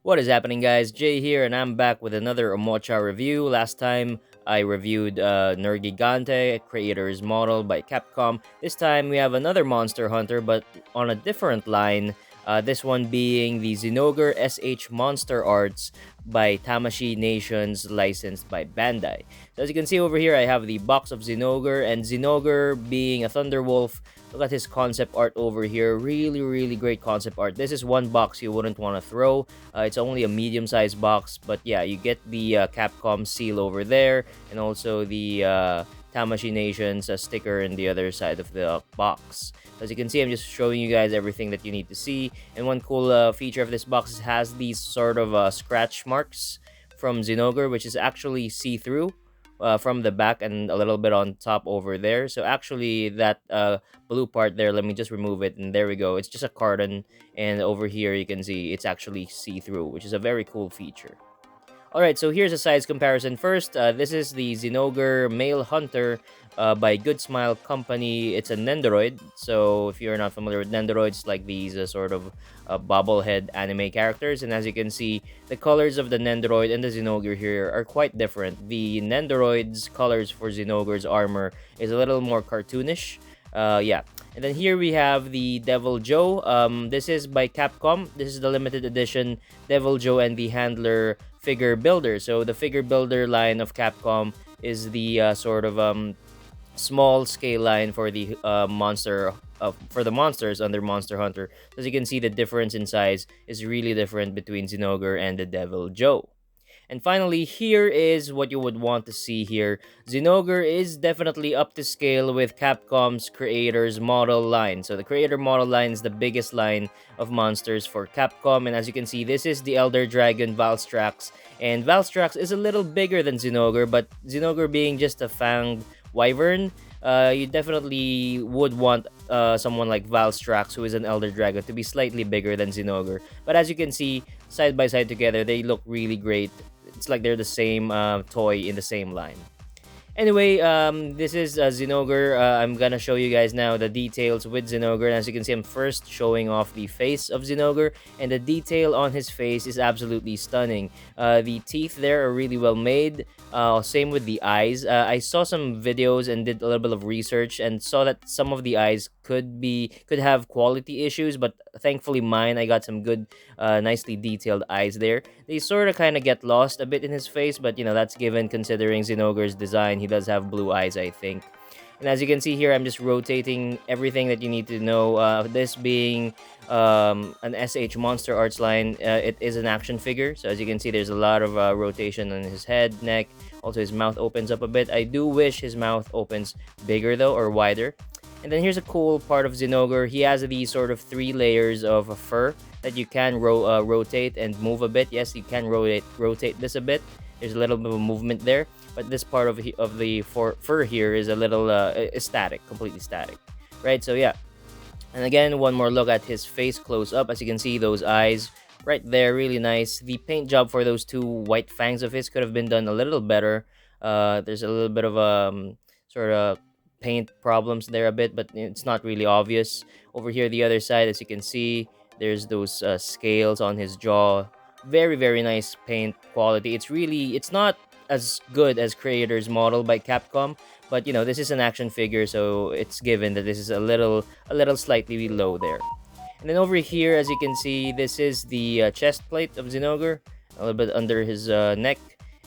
What is happening, guys? Jay here, and I'm back with another Omocha review. Last time I reviewed Nergigante, creator's model by Capcom. This time we have another Monster Hunter, but on a different line. This one being the Zinogre SH MonsterArts by Tamashi Nations, licensed by Bandai. So as you can see over here, I have the box of Zinogre, and Zinogre being a Thunderwolf. Look at his concept art over here. Really great concept art. This is one box you wouldn't want to throw. It's only a medium-sized box, but yeah, you get the Capcom seal over there, and also the Tamashi Nations sticker in the other side of the box. As you can see, I'm just showing you guys everything that you need to see. And one cool feature of this box is it has these sort of scratch marks from Zinogre, which is actually see-through. From the back and a little bit on top over there. So actually that blue part there, let me just remove it, and there we go. It's just a carton, and over here you can see it's actually see-through, which is a very cool feature. Alright, so here's a size comparison first. This is the Zinogre Male Hunter by Good Smile Company. It's a Nendoroid. So if you're not familiar with Nendoroids, like these sort of bobblehead anime characters. And as you can see, the colors of the Nendoroid and the Zinogre here are quite different. The Nendoroid's colors for Zinogre's armor is a little more cartoonish. Yeah. And then here we have the Deviljho. This is by Capcom. This is the limited edition Deviljho and the Handler figure builder. So the figure builder line of Capcom is the sort of small scale line for the for the monsters under Monster Hunter. As you can see, the difference in size is really different between Zinogre and the Deviljho. And finally, here is what you would want to see here. Zinogre is definitely up to scale with Capcom's creator's model line. So the creator model line is the biggest line of monsters for Capcom. And as you can see, this is the Elder Dragon Valstrax. And Valstrax is a little bigger than Zinogre, but Zinogre being just a fanged wyvern, you definitely would want someone like Valstrax, who is an Elder Dragon, to be slightly bigger than Zinogre. But as you can see, side by side together, they look really great. It's like they're the same toy in the same line. Anyway, this is Zinogre. I'm gonna show you guys now the details with Zinogre. And as you can see, I'm first showing off the face of Zinogre, and the detail on his face is absolutely stunning. The teeth there are really well made. Same with the eyes. I saw some videos and did a little bit of research and saw that some of the eyes could have quality issues, but thankfully mine, I got some good, nicely detailed eyes there. They sort of kind of get lost a bit in his face, but you know, that's given considering Zinogre's design. He does have blue eyes, I think. And as you can see here, I'm just rotating everything that you need to know. This being an SH MonsterArts line, it is an action figure. So as you can see, there's a lot of rotation on his head, neck. Also, his mouth opens up a bit. I do wish his mouth opens bigger though, or wider. And then here's a cool part of Zinogre. He has these sort of 3 layers of fur that you can rotate and move a bit. Yes, you can rotate this a bit. There's a little bit of movement there, but this part of the fur here is a little static, completely static, right? So yeah. And again, one more look at his face close up. As you can see, those eyes right there, really nice. The paint job for those 2 white fangs of his could have been done a little better. There's a little bit of sort of paint problems there a bit, but it's not really obvious. Over here, the other side, as you can see, there's those scales on his jaw. Very nice paint quality. It's not as good as creator's model by Capcom, but you know, this is an action figure, so it's given that this is a little slightly low there. And then over here, as you can see, this is the chest plate of Zinogre, a little bit under his neck.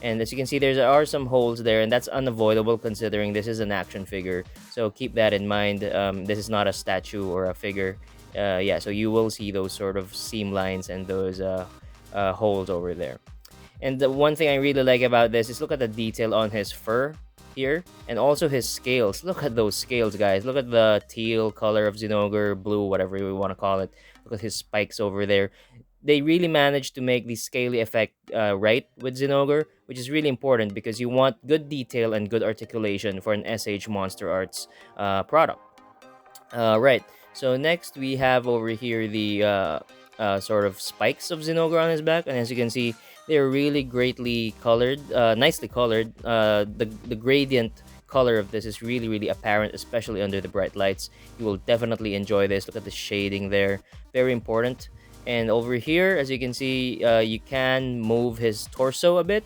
And as you can see, there are some holes there, and that's unavoidable considering this is an action figure. So keep that in mind. This is not a statue or a figure. Yeah, so you will see those sort of seam lines and those holes over there. And the one thing I really like about this is look at the detail on his fur here, and also his scales. Look at those scales, guys. Look at the teal color of Zinogre, blue, whatever you want to call it. Look at his spikes over there. They really managed to make the scaly effect right with Zinogre, which is really important because you want good detail and good articulation for an SH MonsterArts product. Right, so next we have over here the sort of spikes of Zinogre on his back, and as you can see, they're really greatly colored, nicely colored. The gradient color of this is really apparent, especially under the bright lights. You will definitely enjoy this. Look at the shading there, very important. And over here, as you can see, you can move his torso a bit.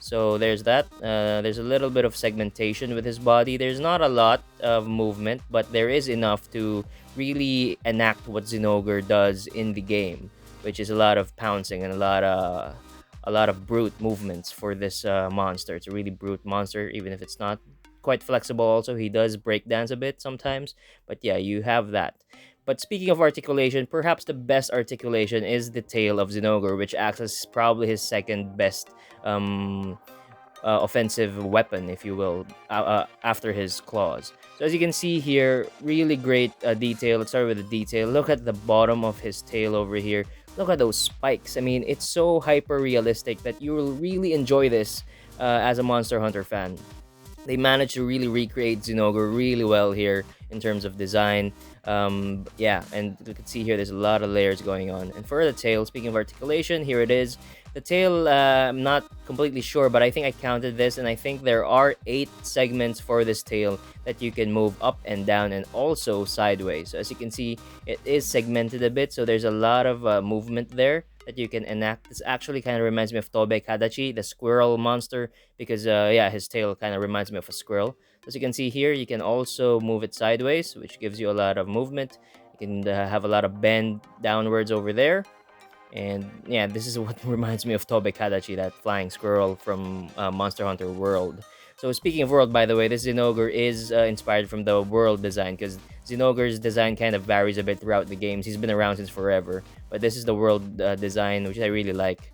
So there's that. There's a little bit of segmentation with his body. There's not a lot of movement, but there is enough to really enact what Zinogre does in the game, which is a lot of pouncing and a lot of brute movements for this monster. It's a really brute monster, even if it's not quite flexible. Also, he does break dance a bit sometimes, but yeah, you have that. But speaking of articulation, perhaps the best articulation is the tail of Zinogre, which acts as probably his second best um, offensive weapon, if you will, after his claws. So as you can see here, really great detail. Let's start with the detail. Look at the bottom of his tail over here. Look at those spikes. I mean, it's so hyper realistic that you will really enjoy this as a Monster Hunter fan. They managed to really recreate Zinogre really well here in terms of design. Yeah, and you can see here there's a lot of layers going on. And for the tail, speaking of articulation, here it is. The tail, I'm not completely sure, but I think I counted this, and I think there are 8 segments for this tail that you can move up and down and also sideways. So as you can see, it is segmented a bit, so there's a lot of movement there that you can enact. This actually kind of reminds me of Tobe Kadachi, the squirrel monster, because yeah, his tail kind of reminds me of a squirrel. As you can see here, you can also move it sideways, which gives you a lot of movement. You can have a lot of bend downwards over there. And yeah, this is what reminds me of Tobe Kadachi, that flying squirrel from Monster Hunter World. So speaking of world, by the way, this Zinogre is inspired from the world design, because Zinogre's design kind of varies a bit throughout the games. He's been around since forever, but this is the world design, which I really like.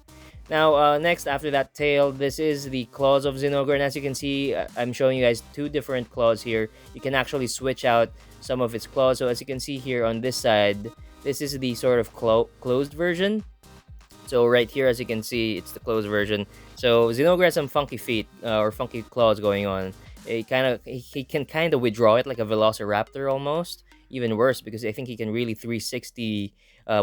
Now, next, after that tail, this is the claws of Zinogre, and as you can see, I'm showing you guys 2 different claws here. You can actually switch out some of its claws. So as you can see here on this side, this is the sort of closed version. So right here, as you can see, it's the closed version. So Zinogre has some funky feet or funky claws going on. He can kind of withdraw it like a Velociraptor almost. Even worse, because I think he can really 360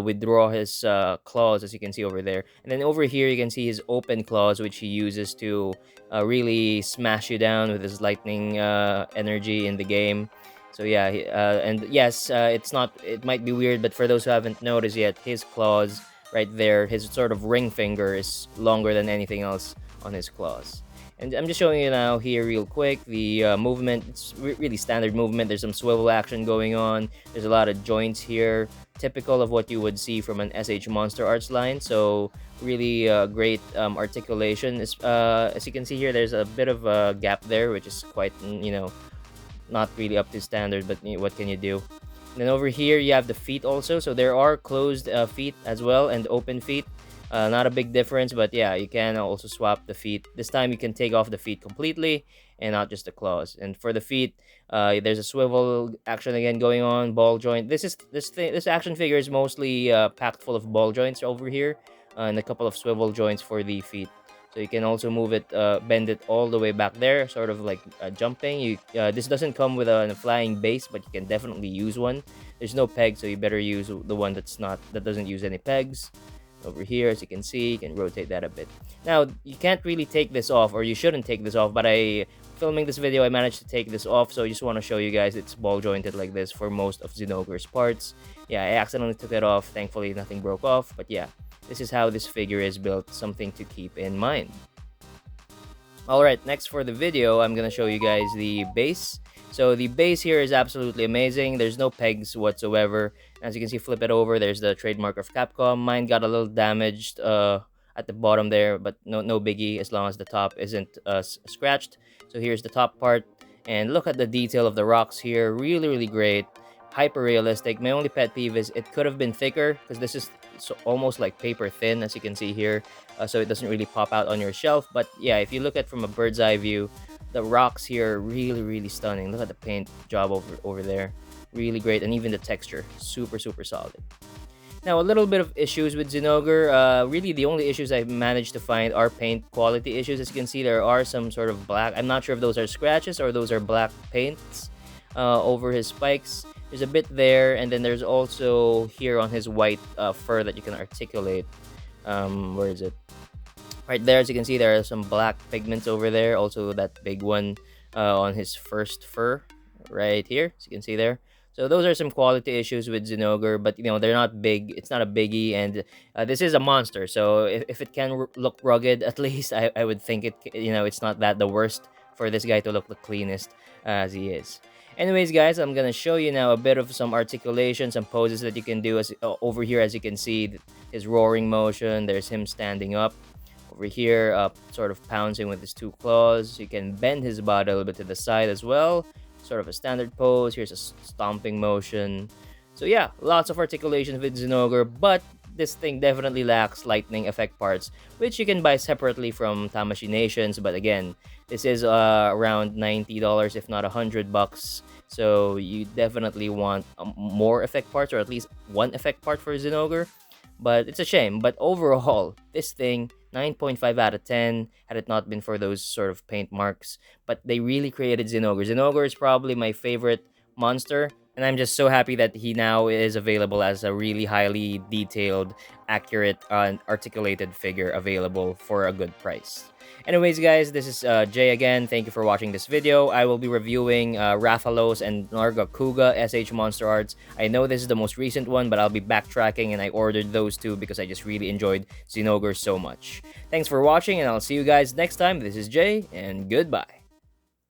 withdraw his claws, as you can see over there. And then over here, you can see his open claws, which he uses to really smash you down with his lightning energy in the game. So yeah, and yes, it's not. It might be weird, but for those who haven't noticed yet, his claws right there, his sort of ring finger is longer than anything else on his claws. And I'm just showing you now here real quick the movement. It's really standard movement. There's some swivel action going on. There's a lot of joints here, typical of what you would see from an SH MonsterArts line. So really great articulation. As you can see here, there's a bit of a gap there, which is quite, not really up to standard, but what can you do? And then over here, you have the feet also. So there are closed feet as well and open feet. Not a big difference, but yeah, you can also swap the feet. This time you can take off the feet completely and not just the claws. And for the feet, there's a swivel action again going on, ball joint. This action figure is mostly packed full of ball joints over here, and a couple of swivel joints for the feet. So you can also move it, bend it all the way back there, sort of like jumping. This doesn't come with a flying base, but you can definitely use one. There's no peg, so you better use the one that doesn't use any pegs. Over here, as you can see, you can rotate that a bit. Now, you can't really take this off, or you shouldn't take this off, but filming this video, I managed to take this off, so I just want to show you guys it's ball jointed like this for most of Zinogre's parts. Yeah, I accidentally took it off. Thankfully, nothing broke off, but yeah, this is how this figure is built, something to keep in mind. Alright, next for the video, I'm gonna show you guys the base. So the base here is absolutely amazing. There's no pegs whatsoever. As you can see, flip it over, there's the trademark of Capcom. Mine got a little damaged at the bottom there, but no biggie as long as the top isn't scratched. So here's the top part, and look at the detail of the rocks here. Really great, hyper realistic. My only pet peeve is it could have been thicker, because this is almost like paper thin, as you can see here, so it doesn't really pop out on your shelf. But yeah, if you look at from a bird's eye view, the rocks here are really stunning. Look at the paint job over there, really great. And even the texture, super solid. Now, a little bit of issues with Zinogre. Really, the only issues I've managed to find are paint quality issues. As you can see, there are some sort of black. I'm not sure if those are scratches or those are black paints over his spikes. There's a bit there, and then there's also here on his white fur that you can articulate. Where is it? Right there, as you can see, there are some black pigments over there. Also, that big one on his first fur right here, as you can see there. So those are some quality issues with Zinogre, but they're not big. It's not a biggie, and this is a monster. So if it can look rugged, at least I would think it's not that the worst for this guy to look the cleanest as he is. Anyways, guys, I'm gonna show you now a bit of some articulation, some poses that you can do. As over here, as you can see, his roaring motion. There's him standing up. Over here, sort of pouncing with his two claws. You can bend his body a little bit to the side as well. Sort of a standard pose. Here's a stomping motion. So yeah, lots of articulation with Zinogre, but this thing definitely lacks lightning effect parts, which you can buy separately from Tamashi Nations. But again, this is around $90, if not $100. So you definitely want more effect parts, or at least one effect part for Zinogre. But it's a shame. But overall, this thing, 9.5 out of 10, had it not been for those sort of paint marks. But they really created Zinogre. Zinogre is probably my favorite monster, and I'm just so happy that he now is available as a really highly detailed, accurate, articulated figure available for a good price. Anyways, guys, this is Jay again. Thank you for watching this video. I will be reviewing Rathalos and Nargacuga SH MonsterArts. I know this is the most recent one, but I'll be backtracking, and I ordered those two because I just really enjoyed Zinogre so much. Thanks for watching, and I'll see you guys next time. This is Jay, and goodbye.